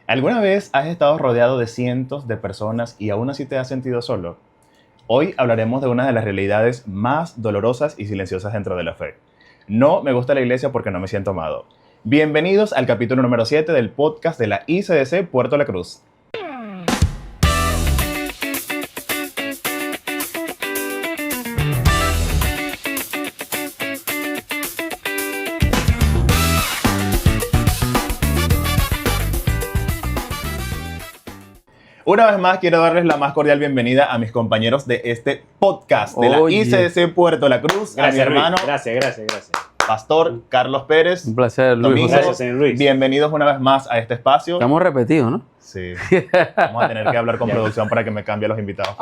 ¿Alguna vez has estado rodeado de cientos de personas y aún así te has sentido solo? Hoy hablaremos de una de las realidades más dolorosas y silenciosas dentro de la fe. No me gusta la iglesia porque no me siento amado. Bienvenidos al capítulo número 7 del podcast de la ICDC Puerto La Cruz. Una vez más quiero darles la más cordial bienvenida a mis compañeros de este podcast de la ICDC Puerto La Cruz. Gracias, a mi hermano, Luis. Gracias. Pastor Carlos Pérez. Un placer, Luis. Domingo, Gracias, señor Luis. bienvenidos una vez más a este espacio. Estamos repetidos, ¿no? Sí. Vamos a tener que hablar con producción para que me cambie los invitados.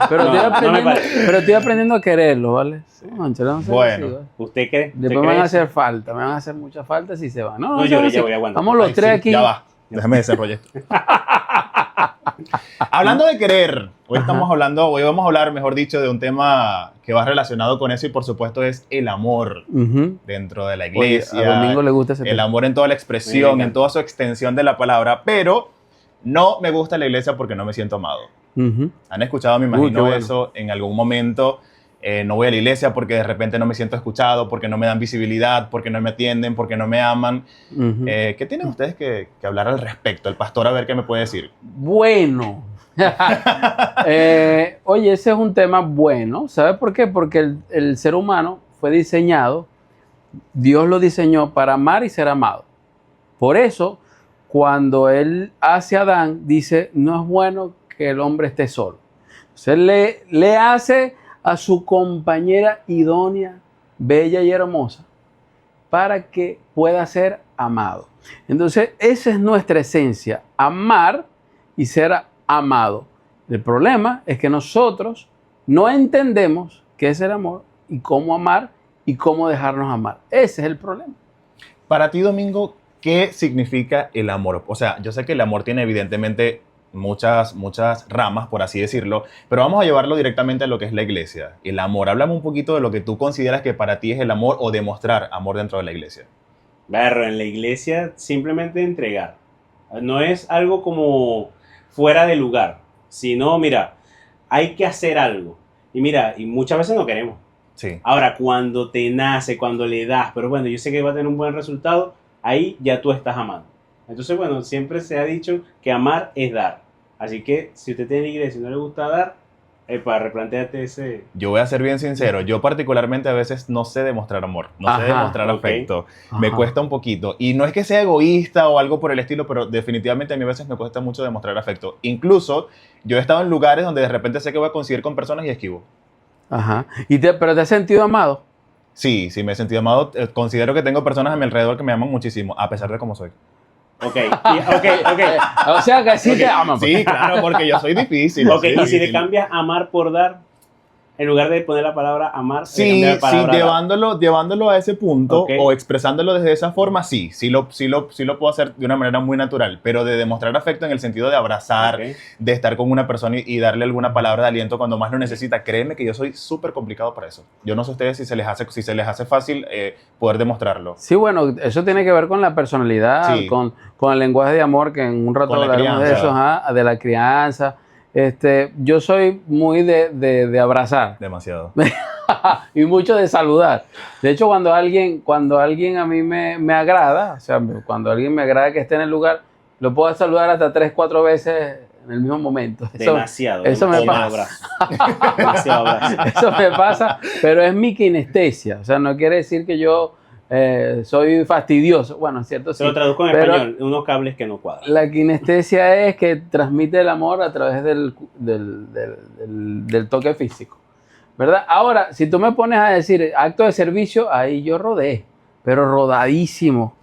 Pero, No, estoy aprendiendo a quererlo, ¿vale? Concha, no sé Bueno. si, ¿vale? ¿Usted cree? Después me van a hacer falta, me van a hacer mucha falta si se van. No, yo ya voy a aguantar. Vamos los Ay, tres sí, aquí. Ya va. Déjame desarrollar esto. Hablando de querer, hoy vamos a hablar, mejor dicho, de un tema que va relacionado con eso y por supuesto es el amor Ujú. dentro de la Oye, iglesia. a Domingo le gusta ese El tema. amor en toda la expresión, en toda su extensión de la palabra, pero no me gusta la iglesia porque no me siento amado. Ujú. ¿Han escuchado, me Uy, imagino, qué bueno. eso en algún momento? No voy a la iglesia porque de repente no me siento escuchado, porque no me dan visibilidad, porque no me atienden, porque no me aman. Ujú. ¿Qué tienen ustedes que hablar al respecto? El pastor, a ver qué me puede decir. Bueno. Oye, ese es un tema bueno. ¿Sabes por qué? Porque el ser humano fue diseñado, Dios lo diseñó para amar y ser amado. Por eso, cuando Él hace a Adán, dice, no es bueno que el hombre esté solo. Entonces, le hace a su compañera idónea, bella y hermosa, para que pueda ser amado. Entonces, esa es nuestra esencia, amar y ser amado. El problema es que nosotros no entendemos qué es el amor y cómo amar y cómo dejarnos amar. Ese es el problema. Para ti, Domingo, ¿qué significa el amor? O sea, yo sé que el amor tiene evidentemente muchas ramas, por así decirlo, pero vamos a llevarlo directamente a lo que es la iglesia. El amor, háblame un poquito de lo que tú consideras que para ti es el amor o demostrar amor dentro de la iglesia. Berro, en la iglesia simplemente entregar. No es algo como fuera de lugar, sino, mira, hay que hacer algo. Y mira, y muchas veces no queremos. Sí. Ahora, cuando te nace, cuando le das, pero bueno, yo sé que va a tener un buen resultado, ahí ya tú estás amando. Entonces, bueno, siempre se ha dicho que amar es dar. Así que, si usted tiene iglesia y no le gusta dar, para replantearte ese... Yo voy a ser bien sincero, yo particularmente a veces no sé demostrar amor, no sé Ajá, demostrar ok. afecto, me Ajá. cuesta un poquito. Y no es que sea egoísta o algo por el estilo, pero definitivamente a mí a veces me cuesta mucho demostrar afecto. Incluso yo he estado en lugares donde de repente sé que voy a coincidir con personas y esquivo. Ajá. ¿Pero te has sentido amado? Sí, me he sentido amado. Considero que tengo personas a mi alrededor que me aman muchísimo, a pesar de cómo soy. Ok. O sea que sí te aman. pues. Sí, claro, porque yo soy difícil. Ok, soy y si le difícil. cambias amar por dar, en lugar de poner la palabra amar, le Sí, cambias la palabra dar. llevándolo a ese punto Ok. o expresándolo desde esa forma, sí lo puedo hacer de una manera muy natural, pero de demostrar afecto en el sentido de abrazar, Ok. de estar con una persona y darle alguna palabra de aliento cuando más lo necesita, créeme que yo soy súper complicado para eso. Yo no sé ustedes si se les hace fácil poder demostrarlo. Sí, bueno, eso tiene que ver con la personalidad, Sí. con el lenguaje de amor, que en un rato Con la hablaremos de crianza. eso, ajá, de la crianza. Yo soy muy de abrazar Demasiado. y mucho de saludar. De hecho, cuando alguien a mí me agrada, o sea, cuando alguien me agrada que esté en el lugar, lo puedo saludar hasta 3, 4 veces en el mismo momento. Demasiado. eso me demasiado pasa. abrazo. Demasiado abrazo. Eso me pasa, pero es mi kinestesia. O sea, no quiere decir que yo soy fastidioso. Bueno, es cierto, sí. Se lo traduzco en Pero español, unos cables que no cuadran. la kinestesia es que transmite el amor a través del toque físico, ¿verdad? Ahora, si tú me pones a decir acto de servicio, ahí yo rodé, pero rodadísimo.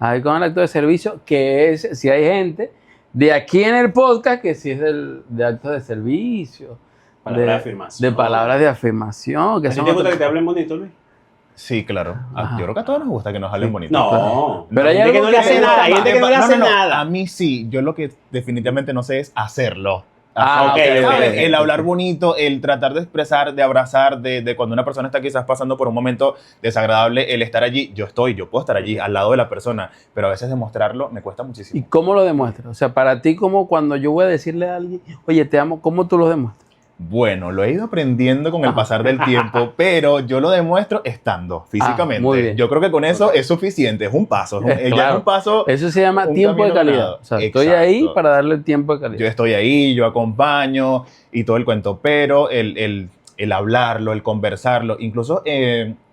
Ahí con el acto de servicio, que es, si hay gente de aquí en el podcast que sí es de acto de servicio. Palabras de afirmación. De palabras de afirmación. Que ¿A ti son te gusta otras- que te hablen bonito, Luis? Sí, claro. Ajá. Yo creo que a todos nos gusta que nos hablen bonito. No. Pero hay gente que algo no le que- hace nada. Hay gente que no le hace nada. A mí sí. Yo lo que definitivamente no sé es hacerlo. Ah, ok, ok, ¿Sabes? ok. El hablar bonito, el tratar de expresar, de abrazar, de cuando una persona está quizás pasando por un momento desagradable, el estar allí, yo puedo estar allí al lado de la persona, pero a veces demostrarlo me cuesta ¿Y muchísimo. cómo lo demuestras? O sea, para ti, como cuando yo voy a decirle a alguien, oye, te amo, ¿cómo tú lo demuestras? Bueno, lo he ido aprendiendo con el Ajá. pasar del tiempo, pero yo lo demuestro estando físicamente. muy bien. Yo creo que con eso Ok. es suficiente, es un paso, ya es Claro. un paso. Eso se llama Un tiempo de camino calidad. ganado. O sea, estoy ahí Exacto. para darle el tiempo de Yo calidad. estoy ahí, yo acompaño y todo el cuento, pero el hablarlo, el conversarlo, incluso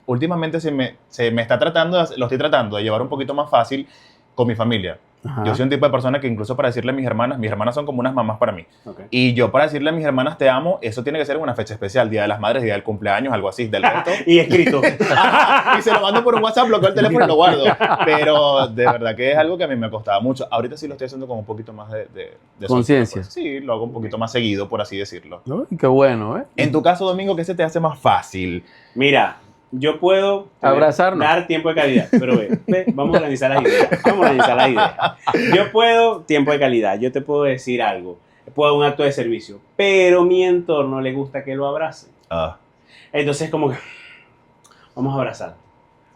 últimamente se me está tratando, lo estoy tratando de llevar un poquito más fácil con mi familia. Ajá. Yo soy un tipo de persona que incluso para decirle a mis hermanas son como unas mamás para mí. Ok. Y yo para decirle a mis hermanas te amo, eso tiene que ser en una fecha especial, Día de las Madres, Día del cumpleaños, algo así, del resto. Y escrito. Y se lo mando por un WhatsApp, bloqueo el teléfono y lo guardo. Pero de verdad que es algo que a mí me costaba mucho. Ahorita sí lo estoy haciendo con un poquito más de Conciencia. pues. Sí, lo hago un poquito más seguido, por así decirlo. Uy, qué bueno, ¿eh? En tu caso, Domingo, ¿qué se te hace más fácil? Mira, yo puedo Abrazarnos. dar tiempo de calidad, pero vamos a organizar las ideas. Vamos a organizar las ideas. Yo puedo tiempo de calidad, yo te puedo decir algo, puedo un acto de servicio, pero mi entorno le gusta que lo abrace. Ah, Entonces como que vamos a abrazar.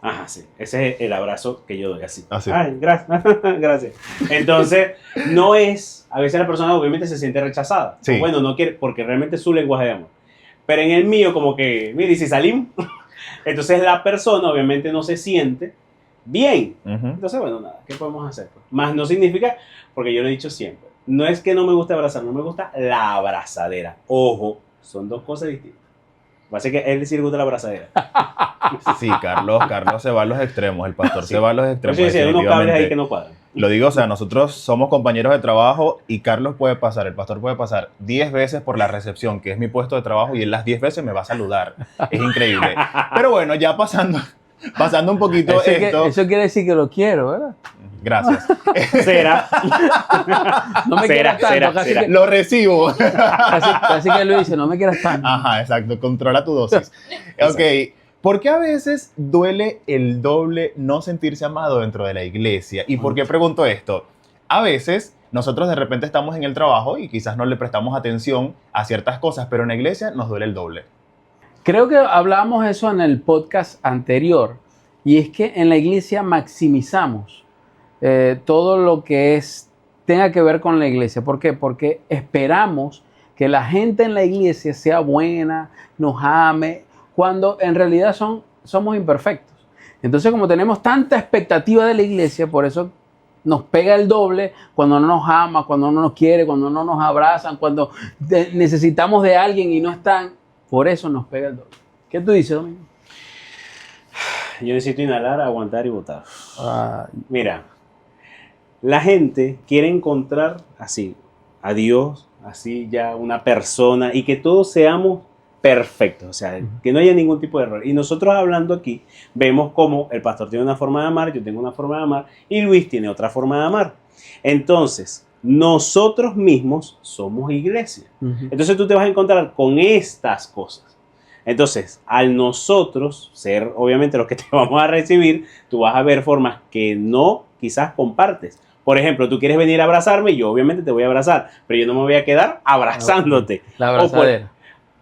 Ajá, sí. Ese es el abrazo que yo doy así. Así. Ay, gracias. Gracias. Entonces, no es, a veces la persona obviamente se siente rechazada. Sí. O bueno, no quiere, porque realmente es su lenguaje de amor. Pero en el mío como que, mire, ¿y si salimos? Entonces la persona obviamente no se siente bien. ujú. Entonces, bueno, nada, ¿qué podemos hacer? Pues? Más no significa, porque yo lo he dicho siempre, no es que no me guste abrazar, no me gusta la abrazadera. Ojo, son dos cosas distintas. Va a ser que a él sí le gusta la abrazadera. Sí, Carlos se va a los extremos, el pastor se va a los Pero extremos. sí, hay unos cables definitivamente. ahí que no cuadran. Lo digo, o sea, nosotros somos compañeros de trabajo y Carlos puede pasar, el pastor puede pasar 10 veces por la recepción, que es mi puesto de trabajo, y él las 10 veces me va a saludar. Es increíble. Pero bueno, ya pasando un poquito esto. Eso quiere decir que lo quiero, ¿verdad? Gracias. Será. No me Será, quieras tanto, será, casi, será. Que, Lo recibo. casi que lo dice, no me quieras tanto. Ajá, exacto. Controla tu dosis. Ok. ¿Por qué a veces duele el doble no sentirse amado dentro de la iglesia? ¿Y por qué pregunto esto? A veces nosotros de repente estamos en el trabajo y quizás no le prestamos atención a ciertas cosas, pero en la iglesia nos duele el doble. Creo que hablábamos eso en el podcast anterior, y es que en la iglesia maximizamos todo lo que tenga que ver con la iglesia. ¿Por qué? Porque esperamos que la gente en la iglesia sea buena, nos ame, cuando en realidad somos imperfectos. Entonces, como tenemos tanta expectativa de la iglesia, por eso nos pega el doble cuando no nos ama, cuando no nos quiere, cuando no nos abrazan, cuando necesitamos de alguien y no están. Por eso nos pega el doble. ¿Qué tú dices, Domingo? Yo necesito inhalar, aguantar y botar. Ay, Mira, la gente quiere encontrar así a Dios, así ya una persona, y que todos seamos perfectos, o sea, que no haya ningún tipo de error. Y nosotros hablando aquí, vemos cómo el pastor tiene una forma de amar, yo tengo una forma de amar, y Luis tiene otra forma de amar. Entonces, nosotros mismos somos iglesia. Entonces tú te vas a encontrar con estas cosas. Entonces, al nosotros ser obviamente los que te vamos a recibir, tú vas a ver formas que no quizás compartes. Por ejemplo, tú quieres venir a abrazarme y yo obviamente te voy a abrazar, pero yo no me voy a quedar abrazándote. la abrazadera.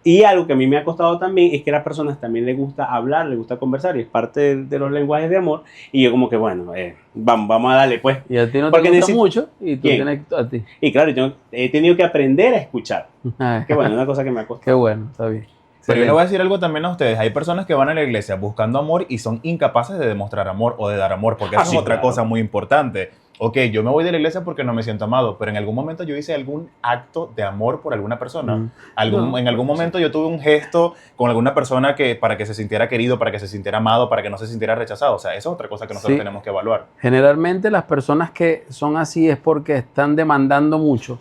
Y algo que a mí me ha costado también es que a las personas también les gusta hablar, les gusta conversar, y es parte de los lenguajes de amor. Y yo como que, bueno, vamos a darle pues. Y a ti no te Porque gusta mucho y tú ¿Quién? tienes a ti. Y claro, yo he tenido que aprender a escuchar. Ay, Que bueno, una cosa que me ha qué costado. bueno, está bien. Pero yo le Excelente. voy a decir algo también a ustedes. Hay personas que van a la iglesia buscando amor y son incapaces de demostrar amor o de dar amor, porque eso Ah, sí, es otra claro. cosa muy importante. Ok, yo me voy de la iglesia porque no me siento amado, pero en algún momento yo hice algún acto de amor por alguna persona. Mm. En algún momento yo tuve un gesto con alguna persona para que se sintiera querido, para que se sintiera amado, para que no se sintiera rechazado. O sea, eso es otra cosa que nosotros Sí. tenemos que evaluar. Generalmente las personas que son así es porque están demandando mucho.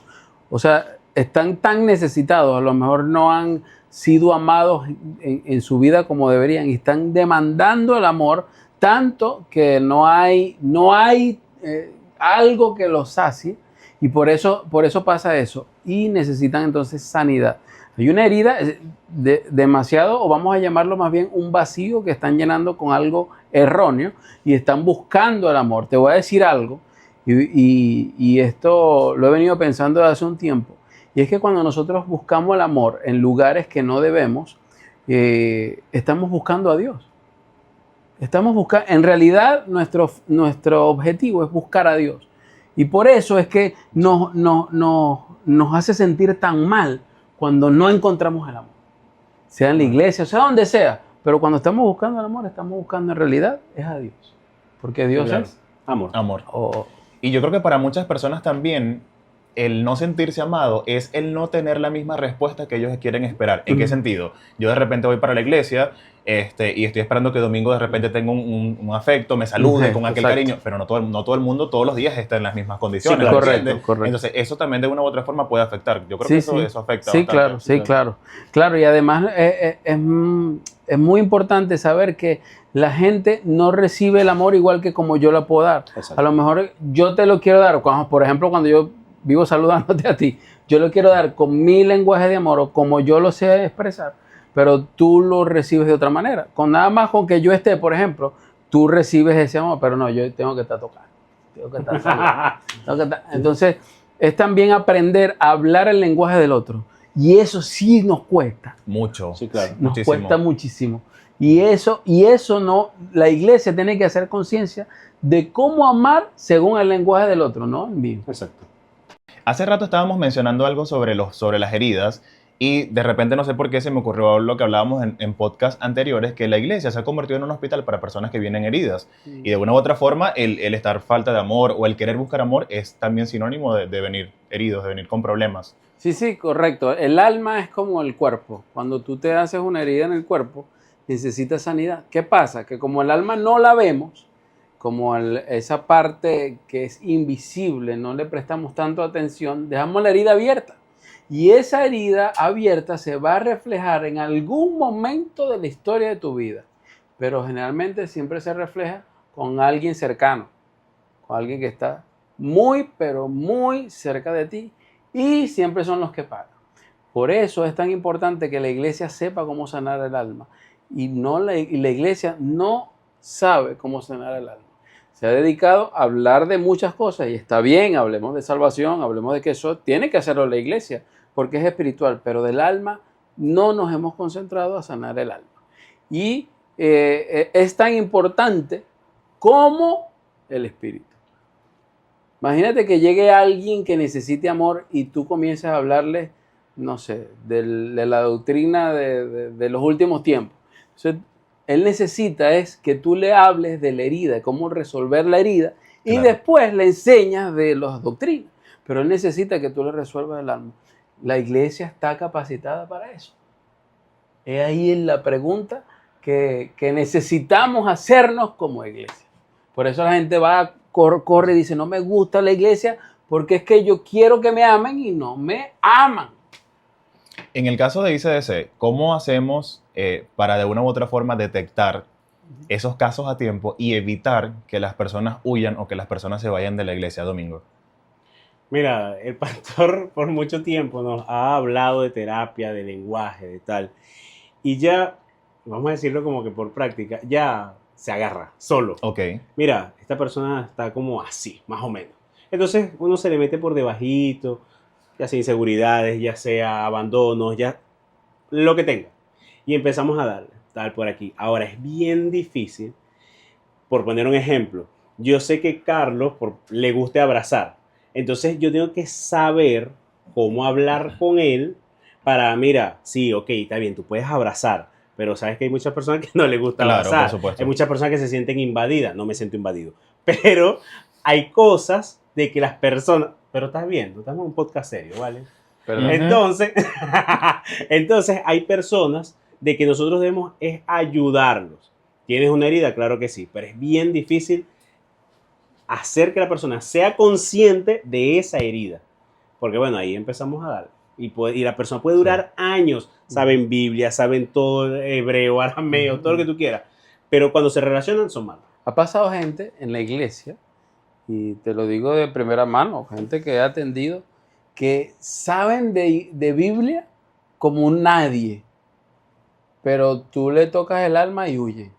O sea, están tan necesitados, a lo mejor no han sido amados en su vida como deberían y están demandando el amor tanto que no hay algo que los sacie, y por eso pasa eso, y necesitan entonces sanidad. Hay una herida demasiado, o vamos a llamarlo más bien un vacío que están llenando con algo erróneo y están buscando el amor. Te voy a decir algo, y esto lo he venido pensando desde hace un tiempo, Y es que cuando nosotros buscamos el amor en lugares que no debemos, estamos buscando a Dios. En realidad nuestro objetivo es buscar a Dios. Y por eso es que nos hace sentir tan mal cuando no encontramos el amor. Sea en la iglesia, sea donde sea. Pero cuando estamos buscando el amor, estamos buscando en realidad es a Dios. Porque Dios Claro. es Amor. Amor. oh, Y yo creo que para muchas personas también el no sentirse amado es el no tener la misma respuesta que ellos quieren esperar. ¿En qué sentido? Yo de repente voy para la iglesia y estoy esperando que domingo de repente tenga un afecto, me salude con aquel exacto. cariño, pero no todo el mundo todos los días está en las mismas condiciones. Sí, claro. ¿entiendes? Correcto. Entonces eso también de una u otra forma puede afectar. Yo creo Sí, que sí. eso afecta Sí, bastante. claro, sí, claro. Claro, y además es muy importante saber que la gente no recibe el amor igual que como yo lo puedo dar. Exacto. A lo mejor yo te lo quiero dar, por ejemplo, cuando yo vivo saludándote a ti, yo lo quiero dar con mi lenguaje de amor o como yo lo sé expresar, pero tú lo recibes de otra manera. Nada más con que yo esté, por ejemplo, tú recibes ese amor, pero no, yo tengo que estar tocando, tengo que estar saludando, Entonces, es también aprender a hablar el lenguaje del otro. Y eso sí nos cuesta. Mucho. Sí, claro. Nos Muchísimo. cuesta muchísimo. Y eso no, la iglesia tiene que hacer conciencia de cómo amar según el lenguaje del otro, ¿no? En vivo. Exacto. Hace rato estábamos mencionando algo sobre las heridas y de repente no sé por qué se me ocurrió lo que hablábamos en podcasts anteriores, que la iglesia se ha convertido en un hospital para personas que vienen heridas. Y de una u otra forma el estar falta de amor o el querer buscar amor es también sinónimo de venir heridos, de venir con problemas. Sí, correcto. El alma es como el cuerpo. Cuando tú te haces una herida en el cuerpo, necesitas sanidad. ¿Qué pasa? Que como el alma no la vemos, como esa parte que es invisible, no le prestamos tanto atención, dejamos la herida abierta. Y esa herida abierta se va a reflejar en algún momento de la historia de tu vida. Pero generalmente siempre se refleja con alguien cercano, con alguien que está muy, pero muy cerca de ti. Y siempre son los que pagan. Por eso es tan importante que la iglesia sepa cómo sanar el alma. Y la iglesia no sabe cómo sanar el alma. Se ha dedicado a hablar de muchas cosas y está bien, hablemos de salvación, hablemos de que eso tiene que hacerlo la iglesia porque es espiritual, pero del alma no nos hemos concentrado a sanar el alma. Y es tan importante como el espíritu. Imagínate que llegue alguien que necesite amor y tú comienzas a hablarle, no sé, de la doctrina de los últimos tiempos. Entonces, él necesita es que tú le hables de la herida, de cómo resolver la herida, y Claro. después le enseñas de las doctrinas. Pero él necesita que tú le resuelvas el alma. La iglesia está capacitada para eso. Es ahí la pregunta que necesitamos hacernos como iglesia. Por eso la gente va, corre y dice, no me gusta la iglesia porque es que yo quiero que me amen y no me aman. En el caso de ICDC, ¿cómo hacemos para de una u otra forma detectar esos casos a tiempo y evitar que las personas huyan o que las personas se vayan de la iglesia domingo? Mira, el pastor por mucho tiempo nos ha hablado de terapia, de lenguaje, de tal. Y ya, vamos a decirlo como que por práctica, ya se agarra solo. Ok, Mira, esta persona está como así, más o menos. Entonces uno se le mete por debajito, ya sea inseguridades, ya sea abandonos, ya lo que tenga. Y empezamos a darle, tal por aquí. Ahora es bien difícil, por poner un ejemplo, yo sé que Carlos le gusta abrazar. Entonces yo tengo que saber cómo hablar con él para, mira, sí, ok, está bien, tú puedes abrazar, pero sabes que hay muchas personas que no les gusta Claro, abrazar. por supuesto. Hay muchas personas que se sienten invadidas, no me siento invadido. Pero hay cosas de que las personas, pero estás viendo, estamos en un podcast serio, ¿vale? Perdón. Ujú. Entonces hay personas de que nosotros debemos es ayudarlos. ¿Tienes una herida? Claro que sí, pero es bien difícil hacer que la persona sea consciente de esa herida. Porque bueno, ahí empezamos a darle. Y la persona puede durar años. Saben Biblia, saben todo, hebreo, arameo, todo lo que tú quieras. Pero cuando se relacionan son malos. Ha pasado gente en la iglesia, y te lo digo de primera mano, gente que he atendido, que saben de Biblia como nadie, pero tú le tocas el alma y huye.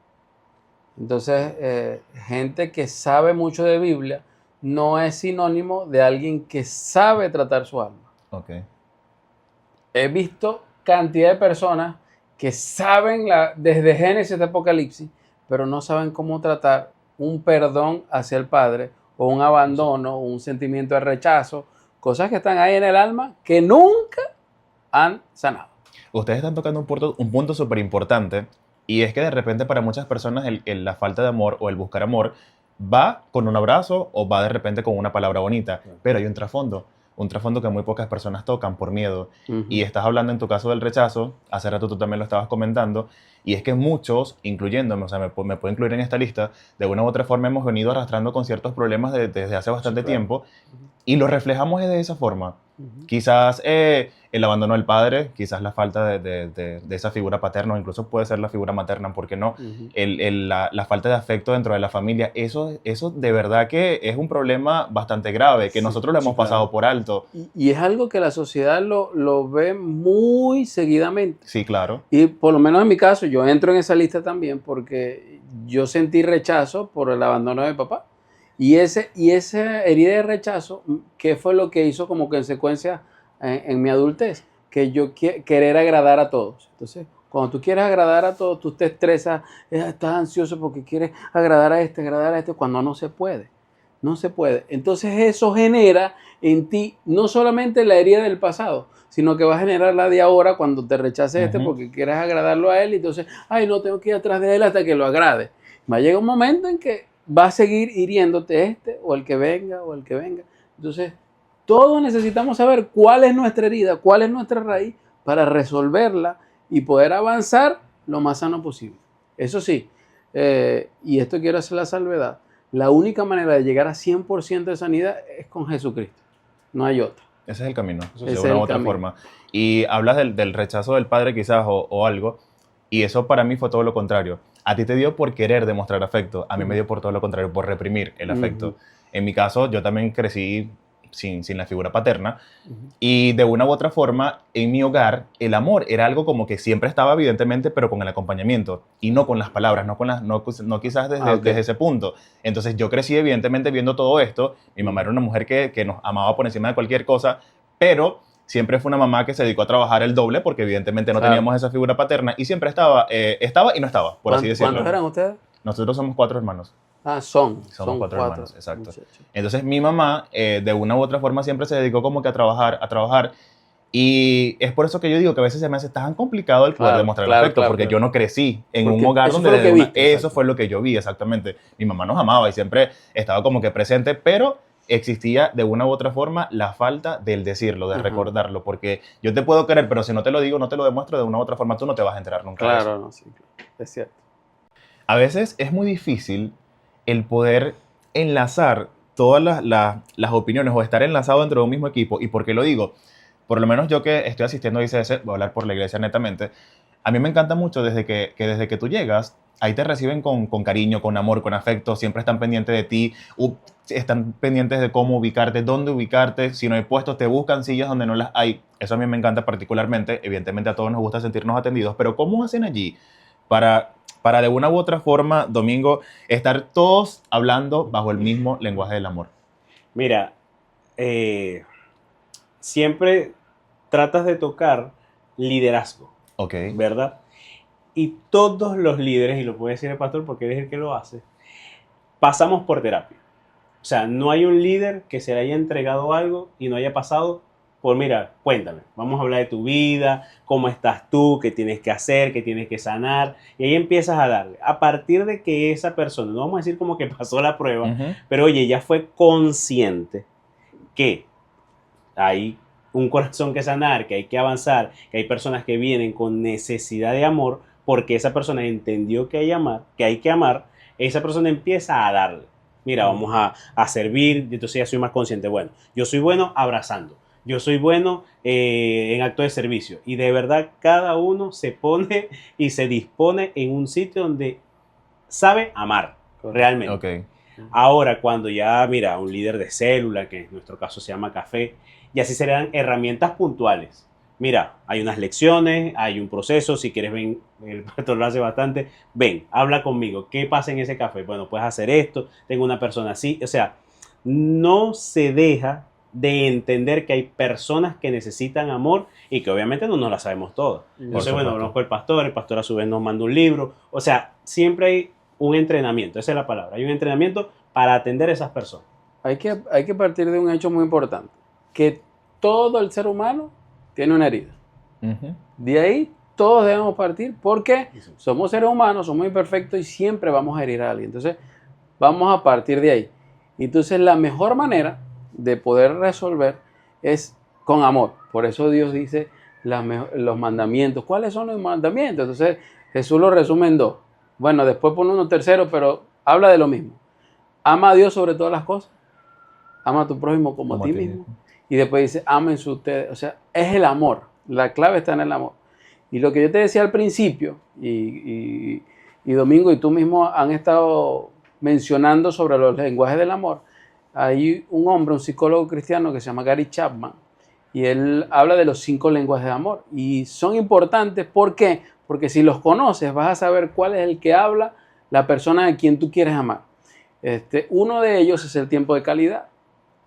Entonces, gente que sabe mucho de Biblia no es sinónimo de alguien que sabe tratar su alma. ok. he visto cantidad de personas que saben desde Génesis hasta Apocalipsis, pero no saben cómo tratar un perdón hacia el Padre o un abandono o un sentimiento de rechazo, cosas que están ahí en el alma que nunca han sanado. Ustedes están tocando un punto súper importante y es que de repente para muchas personas la falta de amor o el buscar amor va con un abrazo o va de repente con una palabra bonita, pero hay un trasfondo que muy pocas personas tocan por miedo. Y estás hablando en tu caso del rechazo, hace rato tú también lo estabas comentando, y es que muchos, incluyéndome, o sea, me puedo incluir en esta lista, de una u otra forma hemos venido arrastrando con ciertos problemas desde hace bastante tiempo y lo reflejamos de esa forma. Quizás el abandono del padre, quizás la falta de esa figura paterna, o incluso puede ser la figura materna, ¿por qué no? La falta de afecto dentro de la familia, eso de verdad que es un problema bastante grave, que nosotros lo hemos pasado por alto. Y es algo que la sociedad lo ve muy seguidamente. Sí, claro. Y por lo menos en mi caso, yo entro en esa lista también porque yo sentí rechazo por el abandono de mi papá. Y esa herida de rechazo, ¿qué fue lo que hizo como consecuencia en mi adultez? Que yo querer agradar a todos. Entonces, cuando tú quieres agradar a todos, tú te estresas, estás ansioso porque quieres agradar a este, cuando no se puede. No se puede. Entonces eso genera en ti no solamente la herida del pasado, sino que va a generar la de ahora cuando te rechaces porque quieres agradarlo a él y entonces, ay, no, tengo que ir atrás de él hasta que lo agrade. Va a llegar un momento en que va a seguir hiriéndote o el que venga o el que venga. Entonces, todos necesitamos saber cuál es nuestra herida, cuál es nuestra raíz para resolverla y poder avanzar lo más sano posible. Eso sí, y esto quiero hacer la salvedad, la única manera de llegar a 100% de sanidad es con Jesucristo. No hay otra. Ese es el camino, Ese de una u otra forma. Y hablas del rechazo del padre quizás o algo, y eso para mí fue todo lo contrario. A ti te dio por querer demostrar afecto, a mí me dio por todo lo contrario, por reprimir el afecto. En mi caso, yo también crecí sin la figura paterna, y de una u otra forma, en mi hogar, el amor era algo como que siempre estaba evidentemente, pero con el acompañamiento, y no con las palabras, no quizás desde ese punto. Entonces yo crecí evidentemente viendo todo esto, mi mamá era una mujer que nos amaba por encima de cualquier cosa, pero siempre fue una mamá que se dedicó a trabajar el doble, porque evidentemente no teníamos esa figura paterna, y siempre estaba y no estaba, por así decirlo. ¿Cuántos eran ustedes? Nosotros somos 4 hermanos. Ah, somos 4 hermanos, exacto. Muchachos. Entonces mi mamá, de una u otra forma, siempre se dedicó como que a trabajar. Y es por eso que yo digo que a veces se me hace tan complicado el poder demostrar el afecto, porque yo no crecí en un hogar donde eso fue lo que yo vi, exactamente. Mi mamá nos amaba y siempre estaba como que presente, pero existía de una u otra forma la falta del decirlo, de recordarlo, porque yo te puedo querer, pero si no te lo digo, no te lo demuestro, de una u otra forma tú no te vas a enterar nunca. Claro, no, sí, es cierto. A veces es muy difícil el poder enlazar todas las opiniones o estar enlazado dentro de un mismo equipo. ¿Y por qué lo digo? Por lo menos yo que estoy asistiendo a ICS, voy a hablar por la iglesia netamente, a mí me encanta mucho desde que tú llegas, ahí te reciben con cariño, con amor, con afecto, siempre están pendientes de ti, están pendientes de cómo ubicarte, dónde ubicarte, si no hay puestos, te buscan sillas donde no las hay. Eso a mí me encanta particularmente, evidentemente a todos nos gusta sentirnos atendidos, pero ¿cómo hacen allí para de una u otra forma, Domingo, estar todos hablando bajo el mismo lenguaje del amor? Mira, siempre tratas de tocar liderazgo, ¿verdad? Y todos los líderes, y lo puede decir el pastor porque él es el que lo hace, pasamos por terapia. O sea, no hay un líder que se le haya entregado algo y no haya pasado por, mira, cuéntame, vamos a hablar de tu vida, cómo estás tú, qué tienes que hacer, qué tienes que sanar, y ahí empiezas a darle. A partir de que esa persona, no vamos a decir como que pasó la prueba, pero oye, ya fue consciente que hay un corazón que sanar, que hay que avanzar, que hay personas que vienen con necesidad de amor, porque esa persona entendió que hay que amar, esa persona empieza a darle. Mira, vamos a servir, entonces ya soy más consciente. Bueno, yo soy bueno abrazando. Yo soy bueno en acto de servicio. Y de verdad cada uno se pone y se dispone en un sitio donde sabe amar realmente. Ahora, cuando ya, mira, un líder de célula, que en nuestro caso se llama café, y así serán herramientas puntuales. Mira, hay unas lecciones, hay un proceso, si quieres ven, el pastor lo hace bastante, ven, habla conmigo, ¿qué pasa en ese café? Bueno, puedes hacer esto, tengo una persona así, o sea, no se deja de entender que hay personas que necesitan amor y que obviamente no nos la sabemos todas. Entonces, bueno, hablamos con el pastor a su vez nos manda un libro. O sea, siempre hay un entrenamiento, esa es la palabra. Hay un entrenamiento para atender a esas personas. Hay que partir de un hecho muy importante, que todo el ser humano tiene una herida. Ujú. De ahí todos debemos partir porque somos seres humanos, somos imperfectos y siempre vamos a herir a alguien. Entonces, vamos a partir de ahí. Entonces, la mejor manera de poder resolver es con amor. Por eso Dios dice los mandamientos. ¿Cuáles son los mandamientos? Entonces, Jesús lo resume en 2. Bueno, después pone uno tercero, pero habla de lo mismo. Ama a Dios sobre todas las cosas. Ama a tu prójimo como a ti mismo. Y después dice, ámense ustedes. O sea, es el amor. La clave está en el amor. Y lo que yo te decía al principio, y Domingo y tú mismo han estado mencionando sobre los lenguajes del amor. Hay un hombre, un psicólogo cristiano que se llama Gary Chapman, y él habla de los 5 lenguajes de amor. Y son importantes, ¿por qué? Porque si los conoces, vas a saber cuál es el que habla la persona a quien tú quieres amar. Uno de ellos es el tiempo de calidad,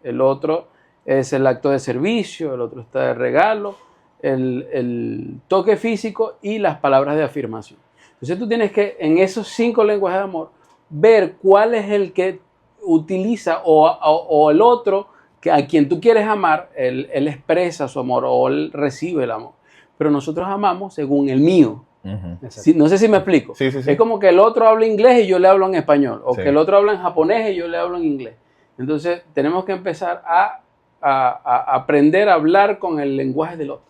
el otro es el acto de servicio, el otro está de regalo, el toque físico y las palabras de afirmación. Entonces tú tienes que, en esos 5 lenguajes de amor, ver cuál es el que utiliza o el otro que a quien tú quieres amar, él expresa su amor o él recibe el amor. Pero nosotros amamos según el mío. Ujú. Sí, no sé si me explico. Sí, sí, sí. Es como que el otro habla inglés y yo le hablo en español. O Sí. que el otro habla en japonés y yo le hablo en inglés. Entonces tenemos que empezar a aprender a hablar con el lenguaje del otro.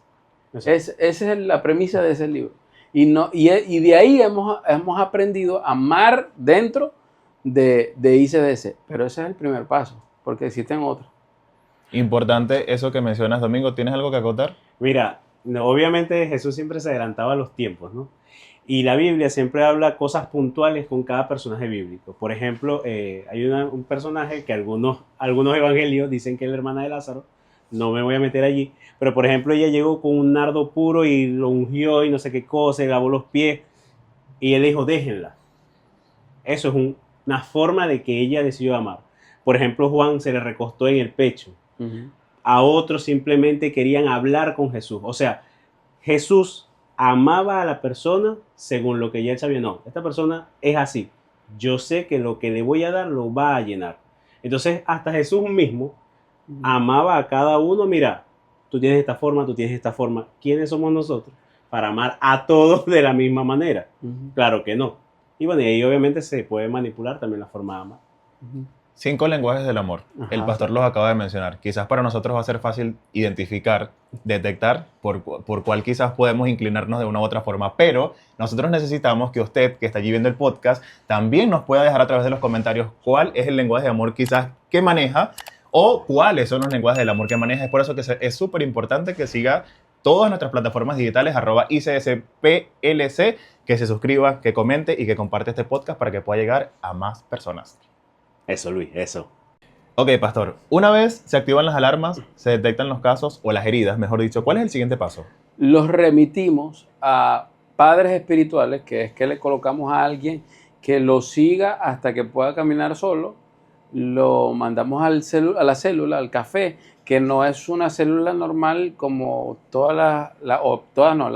Esa es la premisa de ese libro. Y de ahí hemos aprendido a amar dentro de ICDC. Pero ese es el primer paso, porque existen otros. Importante eso que mencionas, Domingo. ¿Tienes algo que acotar? Mira, obviamente Jesús siempre se adelantaba a los tiempos, ¿no? Y la Biblia siempre habla cosas puntuales con cada personaje bíblico. Por ejemplo, hay un personaje que algunos evangelios dicen que es la hermana de Lázaro. No me voy a meter allí. Pero, por ejemplo, ella llegó con un nardo puro y lo ungió y no sé qué cosa, y lavó los pies. Y él dijo, déjenla. Eso es una forma de que ella decidió amar. Por ejemplo, Juan se le recostó en el pecho. Uh-huh. A otros simplemente querían hablar con Jesús. O sea, Jesús amaba a la persona según lo que ya él sabía. No, esta persona es así. Yo sé que lo que le voy a dar lo va a llenar. Entonces, hasta Jesús mismo amaba a cada uno. Mira, tú tienes esta forma, tú tienes esta forma. ¿Quiénes somos nosotros para amar a todos de la misma manera? Uh-huh. Claro que no. Y bueno, y ahí obviamente se puede manipular también la forma de amar. Uh-huh. 5 lenguajes del amor. Ajá. El pastor los acaba de mencionar. Quizás para nosotros va a ser fácil identificar, detectar por cuál quizás podemos inclinarnos de una u otra forma, pero nosotros necesitamos que usted, que está allí viendo el podcast, también nos pueda dejar a través de los comentarios cuál es el lenguaje de amor quizás que maneja o cuáles son los lenguajes del amor que maneja. Es por eso que es súper importante que siga todas nuestras plataformas digitales, @ICSPLC, que se suscriba, que comente y que comparte este podcast para que pueda llegar a más personas. Eso, Luis, eso. Ok, pastor. Una vez se activan las alarmas, se detectan los casos o las heridas, mejor dicho, ¿cuál es el siguiente paso? Los remitimos a padres espirituales, que es que le colocamos a alguien que lo siga hasta que pueda caminar solo. Lo mandamos a la célula, al café, que no es una célula normal como la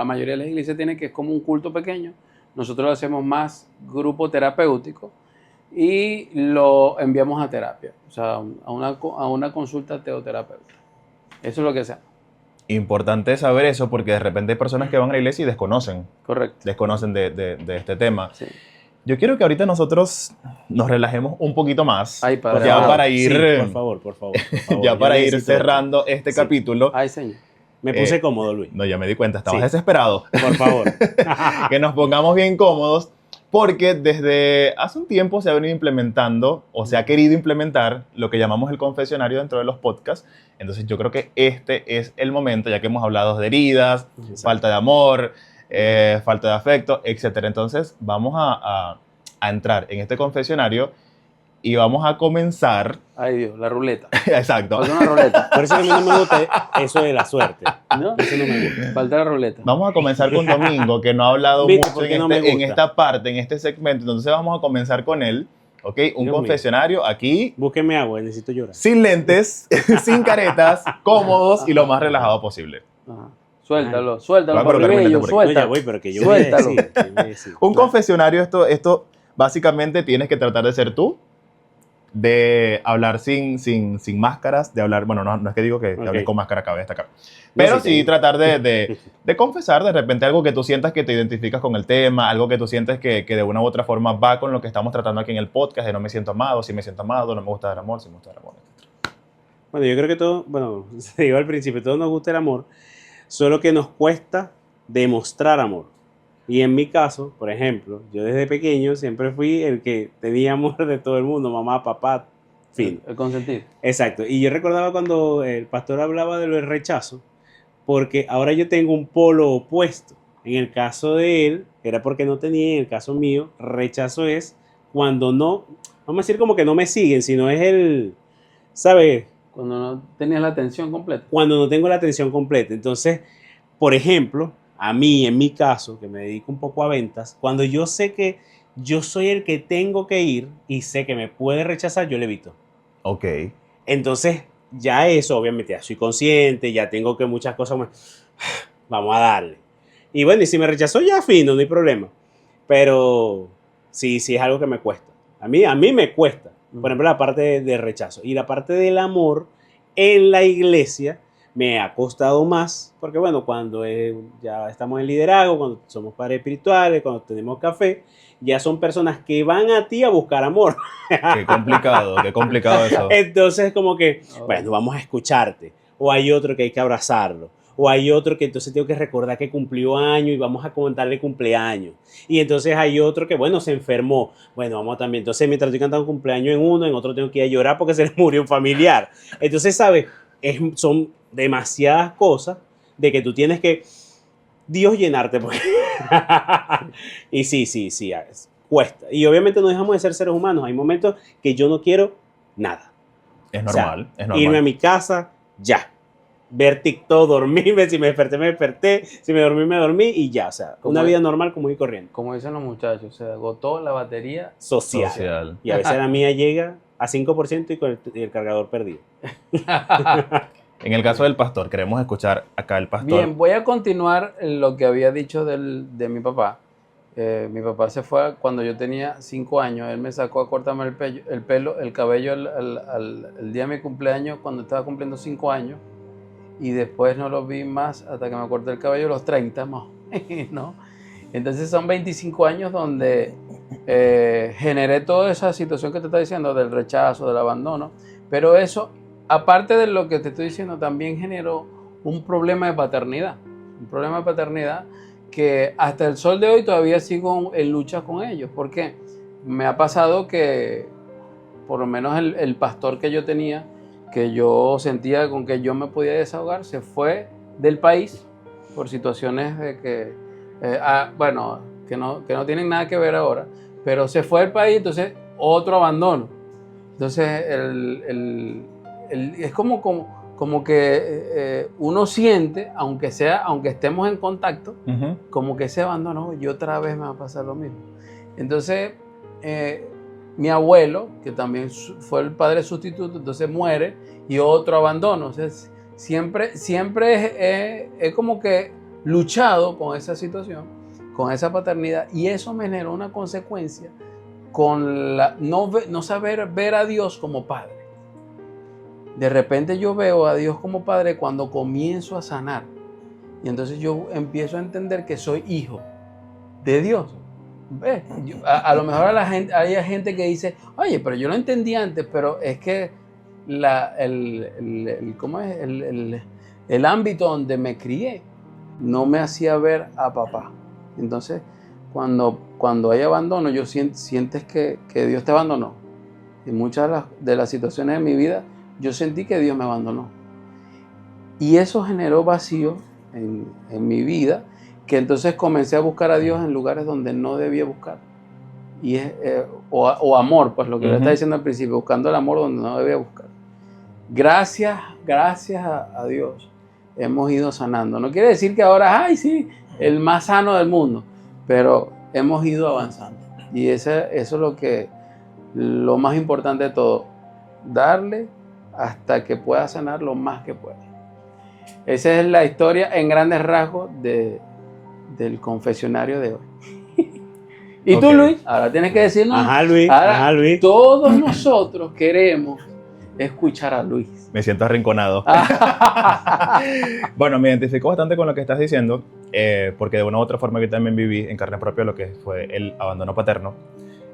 mayoría de las iglesias tienen, que es como un culto pequeño. Nosotros lo hacemos más grupo terapéutico y lo enviamos a terapia, o sea, a una consulta teoterapeuta. Eso es lo que sea. Importante saber eso porque de repente hay personas que van a la iglesia y desconocen Correcto. de este tema. Sí. Yo quiero que ahorita nosotros nos relajemos un poquito más. Ay, padre. Ya Wow. para ir, Sí, por favor. ya para Yo ir necesito cerrando este Sí. capítulo. Ay, señor. Me puse cómodo, Luis. No, ya me di cuenta, estabas Sí. desesperado. Por favor. Que nos pongamos bien cómodos porque desde hace un tiempo se ha venido implementando o se ha querido implementar lo que llamamos el confesionario dentro de los podcasts. Entonces yo creo que este es el momento, ya que hemos hablado de heridas, falta de amor, falta de afecto, etc. Entonces vamos a entrar en este confesionario y vamos a comenzar. Ay, Dios, la ruleta. Exacto. Falta una ruleta. Por eso que a mí no me gusta eso de la suerte. ¿No? Eso no me gusta. Falta la ruleta. Vamos a comenzar con Domingo, que no ha hablado ¿Viste mucho por qué no me en gusta? esta parte, en este segmento. Entonces vamos a comenzar con él, ¿ok? Un Dios confesionario aquí, Búsqueme agua, necesito llorar. sin lentes, sin caretas, cómodos y lo más relajado posible. Ajá. Suéltalo, Voy suéltalo, a colocar mi lente Porrillo, por aquí. No, ya suéltalo. voy, pero que yo Suéltalo. voy a decir, ¿qué voy a decir? Un Claro. confesionario, esto básicamente tienes que tratar de ser tú, de hablar sin máscaras, de hablar, bueno, no es que digo que Ok. hables con máscara, cabe destacar, pero sí, sí te- tratar de confesar de repente algo que tú sientas que te identificas con el tema, algo que tú sientes que de una u otra forma va con lo que estamos tratando aquí en el podcast, de no me siento amado, si me siento amado, no me gusta dar amor, si me gusta dar amor. Bueno, yo creo que todo, bueno, se digo al principio, todos nos gusta el amor, solo que nos cuesta demostrar amor. Y en mi caso, por ejemplo, yo desde pequeño siempre fui el que tenía amor de todo el mundo, mamá, papá, fin. El consentido. Exacto. Y yo recordaba cuando el pastor hablaba de lo del rechazo, porque ahora yo tengo un polo opuesto. En el caso de él, era porque no tenía, en el caso mío, rechazo es cuando no, vamos a decir como que no me siguen, sino es el, ¿sabes? Cuando no tenías la atención completa. Cuando no tengo la atención completa. Entonces, por ejemplo, a mí, en mi caso, que me dedico un poco a ventas, cuando yo sé que yo soy el que tengo que ir y sé que me puede rechazar, yo le evito. Ok. Entonces, ya eso, obviamente, ya soy consciente, ya tengo que muchas cosas más. Vamos a darle. Y bueno, y si me rechazó, ya fino, no hay problema. Pero sí, sí es algo que me cuesta. A mí me cuesta. Por ejemplo, la parte de rechazo. Y la parte del amor en la iglesia me ha costado más. Porque bueno, cuando ya estamos en liderazgo, cuando somos padres espirituales, cuando tenemos café, ya son personas que van a ti a buscar amor. Qué complicado eso. Entonces, como que, bueno, vamos a escucharte. O hay otro que hay que abrazarlo. O hay otro que entonces tengo que recordar que cumplió año y vamos a contarle cumpleaños. Y entonces hay otro que, bueno, se enfermó. Bueno, vamos también. Entonces, mientras estoy cantando cumpleaños en uno, en otro tengo que ir a llorar porque se le murió un familiar. Entonces, ¿sabes? Son demasiadas cosas de que tú tienes que, Dios, llenarte. Porque... y sí, cuesta. Y obviamente no dejamos de ser seres humanos. Hay momentos que yo no quiero nada. Es O sea, normal, es normal. irme a mi casa, ya. Ver TikTok, dormirme, si me desperté, si me dormí y ya. O sea, Como una es- vida normal común y corriente. Como dicen los muchachos, se agotó la batería. Social. Y a veces la mía llega a 5% y con el cargador perdido. En el caso del pastor, queremos escuchar acá el pastor. Bien, voy a continuar lo que había dicho de mi papá. Mi papá se fue cuando yo tenía 5 años. Él me sacó a cortarme el cabello el día de mi cumpleaños cuando estaba cumpliendo 5 años. Y después no lo vi más hasta que me corté el cabello a los 30, más o menos. Entonces son 25 años donde generé toda esa situación que te estoy diciendo, del rechazo, del abandono. Pero eso, aparte de lo que te estoy diciendo, también generó un problema de paternidad. Un problema de paternidad que hasta el sol de hoy todavía sigo en lucha con ellos. Porque me ha pasado que, por lo menos el pastor que yo tenía, que yo sentía con que yo me podía desahogar, se fue del país por situaciones de que, bueno, que no tienen nada que ver ahora, pero se fue del país, entonces otro abandono. Entonces es como que uno siente, aunque estemos en contacto, Ujú. como que ese abandono, y otra vez me va a pasar lo mismo. Entonces, mi abuelo, que también fue el padre sustituto, entonces muere y otro abandono. O sea, siempre he como que luchado con esa situación, con esa paternidad, y eso me generó una consecuencia con no saber ver a Dios como padre. De repente yo veo a Dios como padre cuando comienzo a sanar. Y entonces yo empiezo a entender que soy hijo de Dios. ¿Ves? A lo mejor hay gente que dice, oye, pero yo lo entendí antes, pero es que ¿cómo es? El ámbito donde me crié no me hacía ver a papá. Entonces, cuando hay abandono, sientes que Dios te abandonó. En muchas de las situaciones de mi vida, yo sentí que Dios me abandonó. Y eso generó vacío en mi vida, que entonces comencé a buscar a Dios en lugares donde no debía buscar. Y o amor, pues lo que le estaba diciendo al principio, buscando el amor donde no debía buscar. Gracias a Dios hemos ido sanando. No quiere decir que ahora, ay, sí, el más sano del mundo, pero hemos ido avanzando. Y eso es lo que lo más importante de todo, darle hasta que pueda sanar lo más que pueda. Esa es la historia en grandes rasgos del confesionario de hoy. ¿Y tú, Ok. Luis? Ahora tienes que decirnos. Ajá, Luis. Ahora, Ajá, Luis. todos nosotros queremos escuchar a Luis. Me siento arrinconado. Bueno, me identifico bastante con lo que estás diciendo, porque de una u otra forma yo también viví en carne propia lo que fue el abandono paterno.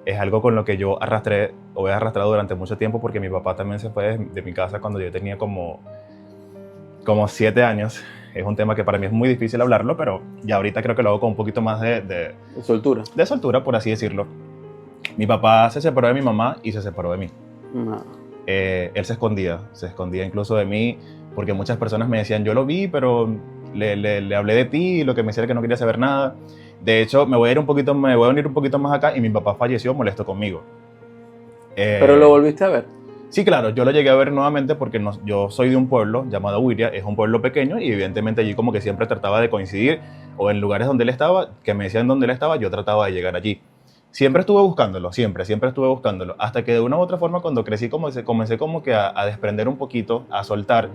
Es algo con lo que yo arrastré o he arrastrado durante mucho tiempo, porque mi papá también se fue de mi casa cuando yo tenía como 7 años. Es un tema que para mí es muy difícil hablarlo, pero ya ahorita creo que lo hago con un poquito más de Soltura. soltura, por así decirlo. Mi papá se separó de mi mamá y se separó de mí. No. Él se escondía incluso de mí, porque muchas personas me decían, yo lo vi, pero le hablé de ti, y lo que me decía era que no quería saber nada. De hecho, me voy a unir un poquito más acá, y mi papá falleció molesto conmigo. Pero lo volviste a ver. Sí, claro, yo lo llegué a ver nuevamente porque yo soy de un pueblo llamado Huiria, es un pueblo pequeño, y evidentemente allí como que siempre trataba de coincidir, o en lugares donde él estaba, que me decían dónde él estaba, yo trataba de llegar allí. Siempre estuve buscándolo, siempre estuve buscándolo, hasta que de una u otra forma cuando crecí comencé como que a desprender un poquito, a soltar,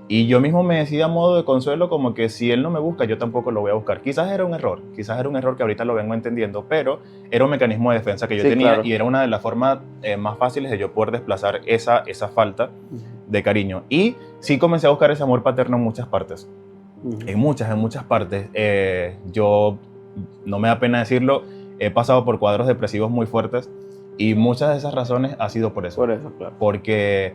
y yo mismo me decía a modo de consuelo como que si él no me busca, yo tampoco lo voy a buscar. Quizás era un error que ahorita lo vengo entendiendo, pero era un mecanismo de defensa que yo Sí, tenía, claro. y era una de las formas más fáciles de yo poder desplazar esa falta de cariño. Y sí comencé a buscar ese amor paterno en muchas partes, en muchas partes. Yo, no me da pena decirlo, he pasado por cuadros depresivos muy fuertes, y muchas de esas razones ha sido por eso. Por eso, claro. Porque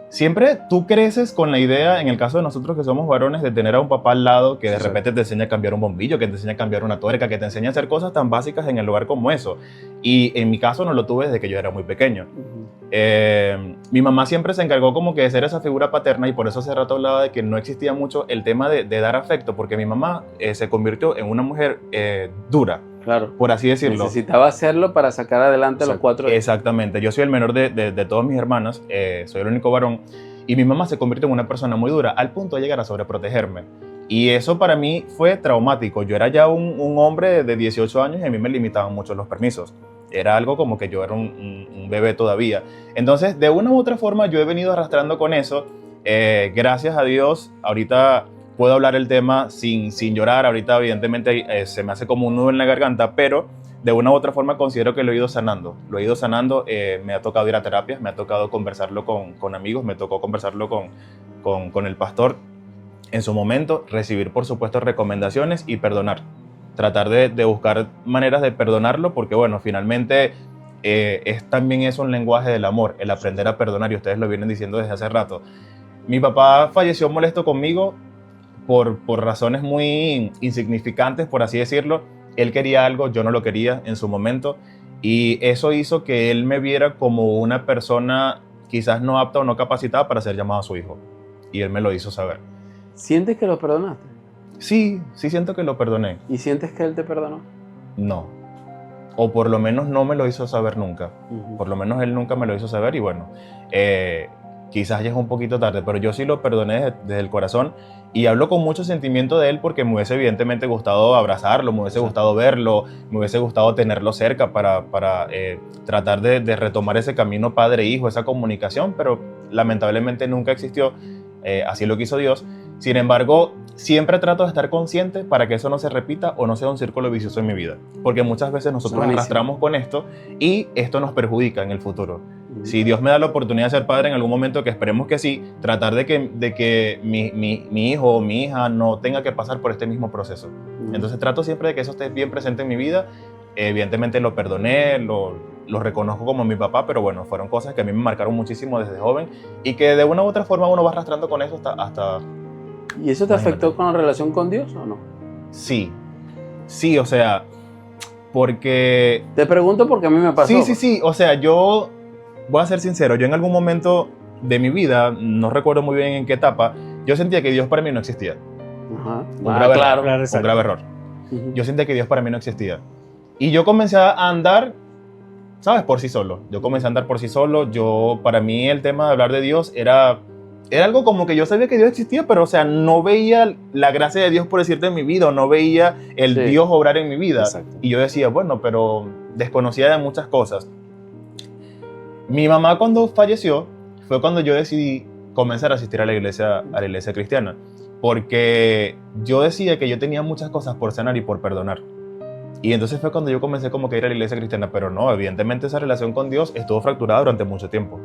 siempre tú creces con la idea, en el caso de nosotros que somos varones, de tener a un papá al lado que de Exacto. repente te enseña a cambiar un bombillo, que te enseña a cambiar una tuerca, que te enseña a hacer cosas tan básicas en el hogar como eso. Y en mi caso no lo tuve desde que yo era muy pequeño. Mi mamá siempre se encargó como que de ser esa figura paterna, y por eso hace rato hablaba de que no existía mucho el tema de dar afecto, porque mi mamá se convirtió en una mujer dura, Claro. por así decirlo. Necesitaba hacerlo para sacar adelante a los 4 hijos. Exactamente. Yo soy el menor de todas mis hermanas, soy el único varón, y mi mamá se convirtió en una persona muy dura, al punto de llegar a sobreprotegerme. Y eso para mí fue traumático. Yo era ya un hombre de 18 años, y a mí me limitaban mucho los permisos. Era algo como que yo era un bebé todavía. Entonces, de una u otra forma, yo he venido arrastrando con eso. Gracias a Dios, ahorita puedo hablar el tema sin llorar. Ahorita, evidentemente, se me hace como un nudo en la garganta, pero de una u otra forma considero que lo he ido sanando. Me ha tocado ir a terapias, me ha tocado conversarlo con amigos, me tocó conversarlo con el pastor en su momento, recibir, por supuesto, recomendaciones y perdonar. Tratar de buscar maneras de perdonarlo, porque, bueno, finalmente también es un lenguaje del amor, el aprender a perdonar, y ustedes lo vienen diciendo desde hace rato. Mi papá falleció molesto conmigo por razones muy insignificantes, por así decirlo. Él quería algo, yo no lo quería en su momento, y eso hizo que él me viera como una persona quizás no apta o no capacitada para ser llamado a su hijo, y él me lo hizo saber. ¿Sientes que lo perdonaste? Sí siento que lo perdoné. ¿Y sientes que él te perdonó? No. O por lo menos no me lo hizo saber nunca. Por lo menos él nunca me lo hizo saber, y bueno, quizás ya es un poquito tarde, pero yo sí lo perdoné desde el corazón, y hablo con mucho sentimiento de él, porque me hubiese evidentemente gustado abrazarlo, me hubiese gustado verlo, me hubiese gustado tenerlo cerca para tratar de retomar ese camino padre-hijo, esa comunicación, pero lamentablemente nunca existió. Así lo quiso Dios. Sin embargo, siempre trato de estar consciente para que eso no se repita o no sea un círculo vicioso en mi vida, porque muchas veces nosotros Buenísimo. arrastramos con esto, y esto nos perjudica en el futuro. Si Dios me da la oportunidad de ser padre en algún momento, que esperemos que sí, tratar de que mi hijo o mi hija no tenga que pasar por este mismo proceso. Entonces trato siempre de que eso esté bien presente en mi vida. Evidentemente lo perdoné, lo reconozco como mi papá, pero bueno, fueron cosas que a mí me marcaron muchísimo desde joven, y que de una u otra forma uno va arrastrando con eso hasta ¿Y eso te afectó con la relación con Dios o no? Sí, o sea, porque... Te pregunto porque a mí me pasó. Sí, o sea, yo voy a ser sincero, yo en algún momento de mi vida, no recuerdo muy bien en qué etapa, yo sentía que Dios para mí no existía. Ajá. Un grave claro. error, un grave error. Ujú. Yo sentía que Dios para mí no existía. Y yo comencé a andar, ¿sabes? Por sí solo. Yo comencé a andar por sí solo. Para mí el tema de hablar de Dios era algo como que yo sabía que Dios existía, pero, o sea, no veía la gracia de Dios, por decirte, en mi vida, o no veía el Sí. Dios obrar en mi vida. Exacto. Y yo decía, bueno, pero desconocía de muchas cosas. Mi mamá cuando falleció fue cuando yo decidí comenzar a asistir a la iglesia cristiana, porque yo decía que yo tenía muchas cosas por sanar y por perdonar. Y entonces fue cuando yo comencé como que a ir a la iglesia cristiana, pero no, evidentemente esa relación con Dios estuvo fracturada durante mucho tiempo,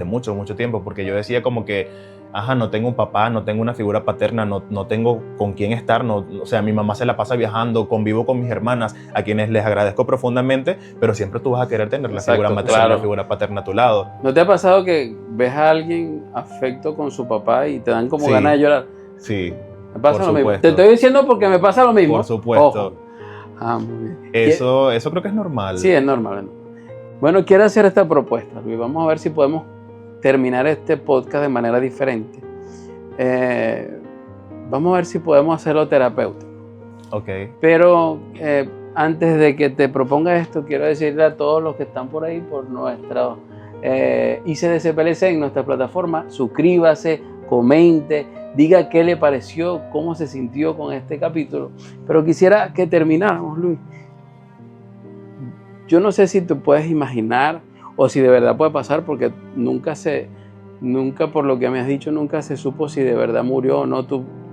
mucho tiempo, porque yo decía como que, no tengo un papá, no tengo una figura paterna, no tengo con quién estar, o sea, mi mamá se la pasa viajando, convivo con mis hermanas, a quienes les agradezco profundamente, pero siempre tú vas a querer tener la figura materna, claro, la figura paterna a tu lado. ¿No te ha pasado que ves a alguien afecto con su papá y te dan como ganas de llorar? Sí, me pasa lo mismo. Te estoy diciendo porque me pasa lo mismo. Por supuesto. Ojo. Muy bien. Eso creo que es normal. Sí, es normal. Bueno, quiero hacer esta propuesta, Luis. Vamos a ver si podemos terminar este podcast de manera diferente. Vamos a ver si podemos hacerlo terapéutico. Ok. Pero antes de que te proponga esto, quiero decirle a todos los que están por ahí, por nuestra ICDC PLC en nuestra plataforma, suscríbase, comente, diga qué le pareció, cómo se sintió con este capítulo. Pero quisiera que termináramos, Luis. Yo no sé si tú puedes imaginar o si de verdad puede pasar, porque nunca por lo que me has dicho, nunca se supo si de verdad murió o no,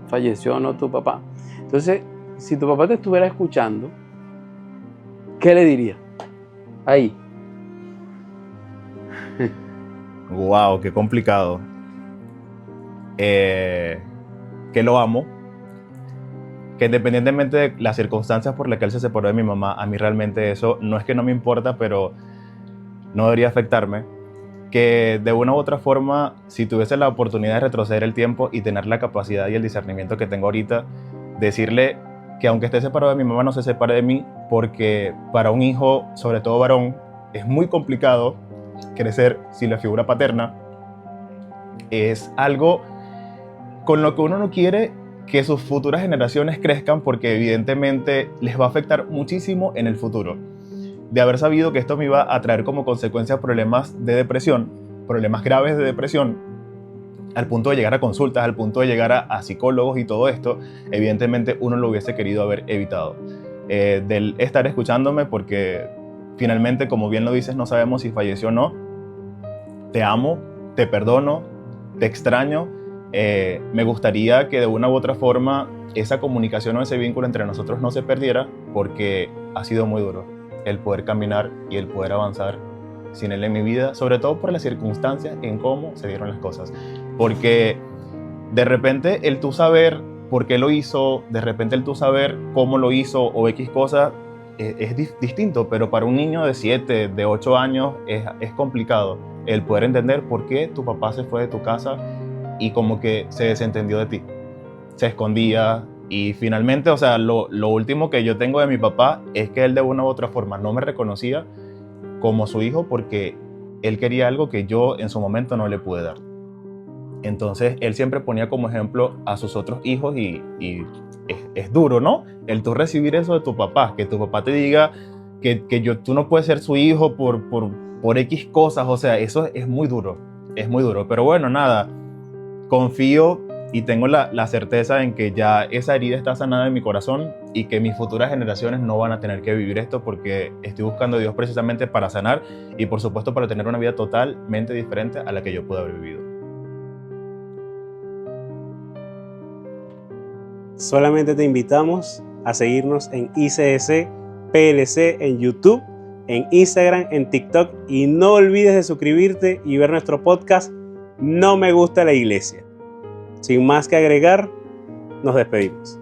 falleció o no tu papá. Entonces, si tu papá te estuviera escuchando, ¿qué le dirías? Ahí. Wow, qué complicado. Que lo amo, que independientemente de las circunstancias por las que él se separó de mi mamá, a mí realmente eso no es que no me importa, pero no debería afectarme. Que de una u otra forma, si tuviese la oportunidad de retroceder el tiempo y tener la capacidad y el discernimiento que tengo ahorita, decirle que aunque esté separado de mi mamá, no se separe de mí, porque para un hijo, sobre todo varón, es muy complicado crecer sin la figura paterna. Es algo con lo que uno no quiere que sus futuras generaciones crezcan, porque evidentemente les va a afectar muchísimo en el futuro. De haber sabido que esto me iba a traer como consecuencia problemas de depresión, problemas graves de depresión, al punto de llegar a consultas, al punto de llegar a psicólogos y todo esto, evidentemente uno lo hubiese querido haber evitado. Del estar escuchándome, porque finalmente, como bien lo dices, no sabemos si falleció o no. Te amo, te perdono, te extraño. Me gustaría que de una u otra forma esa comunicación o ese vínculo entre nosotros no se perdiera, porque ha sido muy duro el poder caminar y el poder avanzar sin él en mi vida, sobre todo por las circunstancias en cómo se dieron las cosas. Porque de repente el tú saber por qué lo hizo, de repente el tú saber cómo lo hizo o X cosa es distinto, pero para un niño de 7, de 8 años es complicado el poder entender por qué tu papá se fue de tu casa y como que se desentendió de ti, se escondía. Y finalmente, o sea, lo último que yo tengo de mi papá es que él de una u otra forma no me reconocía como su hijo, porque él quería algo que yo en su momento no le pude dar. Entonces él siempre ponía como ejemplo a sus otros hijos y es duro, ¿no? El tú recibir eso de tu papá, que tu papá te diga que tú no puedes ser su hijo por X cosas, o sea, eso es muy duro, pero bueno, nada, confío y tengo la certeza en que ya esa herida está sanada en mi corazón y que mis futuras generaciones no van a tener que vivir esto, porque estoy buscando a Dios precisamente para sanar y por supuesto para tener una vida totalmente diferente a la que yo pude haber vivido. Solamente te invitamos a seguirnos en ICDC PLC en YouTube, en Instagram, en TikTok, y no olvides de suscribirte y ver nuestro podcast No Me Gusta la Iglesia. Sin más que agregar, nos despedimos.